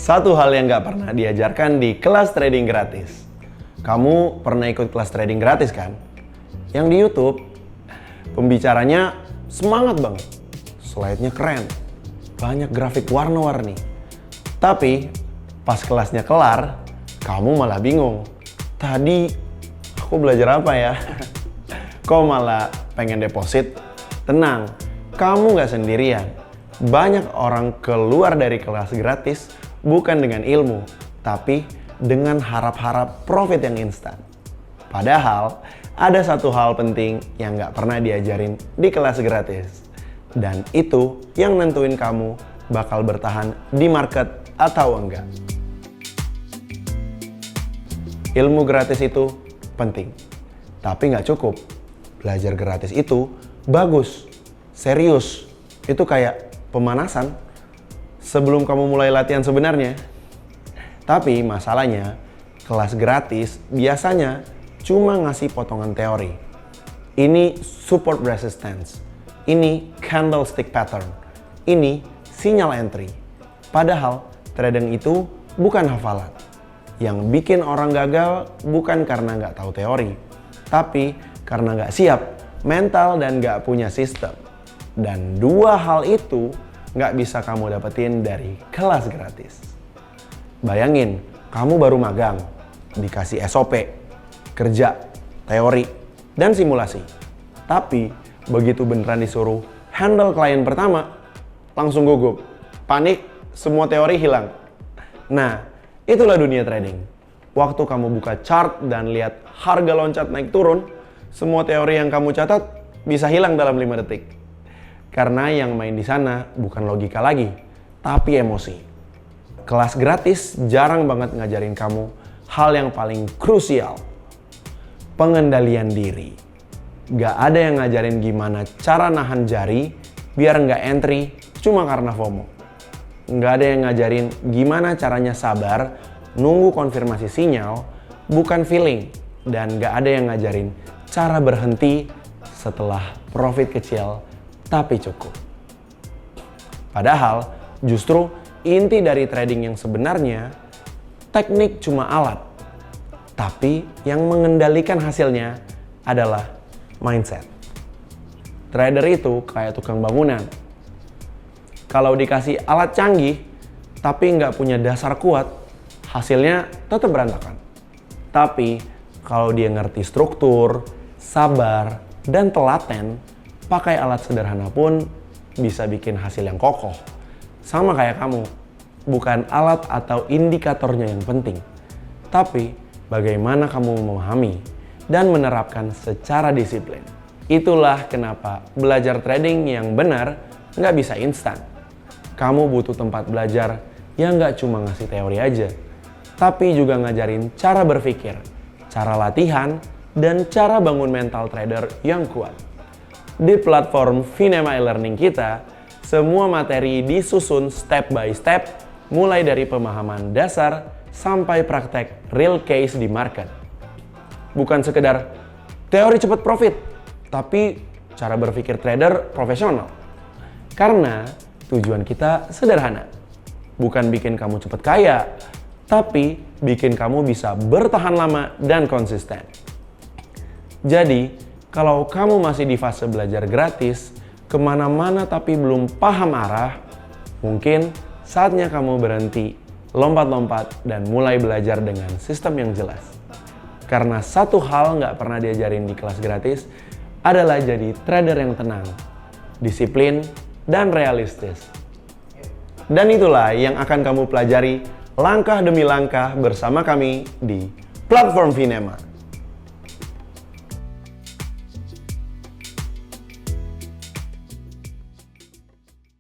Satu hal yang nggak pernah diajarkan di kelas trading gratis. Kamu pernah ikut kelas trading gratis kan? Yang di YouTube, pembicaranya semangat banget. Slide-nya keren, banyak grafik warna-warni. Tapi pas kelasnya kelar, kamu malah bingung. Tadi aku belajar apa ya? Kok malah pengen deposit? Tenang, kamu nggak sendirian. Banyak orang keluar dari kelas gratis bukan dengan ilmu, tapi dengan harap-harap profit yang instan. Padahal, ada satu hal penting yang nggak pernah diajarin di kelas gratis. Dan itu yang nentuin kamu bakal bertahan di market atau enggak. Ilmu gratis itu penting, tapi nggak cukup. Belajar gratis itu bagus, serius. Itu kayak pemanasan sebelum kamu mulai latihan sebenarnya. Tapi masalahnya, kelas gratis biasanya cuma ngasih potongan teori. Ini support resistance, ini candlestick pattern, ini sinyal entry. Padahal trading itu bukan hafalan. Yang bikin orang gagal bukan karena nggak tahu teori, tapi karena nggak siap, mental dan nggak punya sistem. Dan dua hal itu nggak bisa kamu dapetin dari kelas gratis. Bayangin, kamu baru magang, dikasih SOP, kerja, teori, dan simulasi. Tapi begitu beneran disuruh handle klien pertama, langsung gugup, panik, semua teori hilang. Nah, itulah dunia trading. Waktu kamu buka chart dan lihat harga loncat naik turun, semua teori yang kamu catat bisa hilang dalam 5 detik. Karena yang main di sana bukan logika lagi, tapi emosi. Kelas gratis jarang banget ngajarin kamu hal yang paling krusial. Pengendalian diri. Gak ada yang ngajarin gimana cara nahan jari biar nggak entry cuma karena FOMO. Gak ada yang ngajarin gimana caranya sabar nunggu konfirmasi sinyal bukan feeling. Dan gak ada yang ngajarin cara berhenti setelah profit kecil tapi cukup. Padahal justru inti dari trading yang sebenarnya, teknik cuma alat. Tapi yang mengendalikan hasilnya adalah mindset. Trader itu kayak tukang bangunan. Kalau dikasih alat canggih, tapi nggak punya dasar kuat, hasilnya tetap berantakan. Tapi kalau dia ngerti struktur, sabar, dan telaten, pakai alat sederhana pun bisa bikin hasil yang kokoh. Sama kayak kamu, bukan alat atau indikatornya yang penting, tapi bagaimana kamu memahami dan menerapkan secara disiplin. Itulah kenapa belajar trading yang benar nggak bisa instan. Kamu butuh tempat belajar yang nggak cuma ngasih teori aja, tapi juga ngajarin cara berpikir, cara latihan, dan cara bangun mental trader yang kuat. Di platform Finema e-learning kita, semua materi disusun step by step, mulai dari pemahaman dasar sampai praktek real case di market. Bukan sekedar teori cepat profit, tapi cara berpikir trader profesional. Karena tujuan kita sederhana, bukan bikin kamu cepat kaya, tapi bikin kamu bisa bertahan lama dan konsisten. Jadi, kalau kamu masih di fase belajar gratis, kemana-mana tapi belum paham arah, mungkin saatnya kamu berhenti, lompat-lompat, dan mulai belajar dengan sistem yang jelas. Karena satu hal nggak pernah diajarin di kelas gratis adalah jadi trader yang tenang, disiplin, dan realistis. Dan itulah yang akan kamu pelajari langkah demi langkah bersama kami di platform Finema.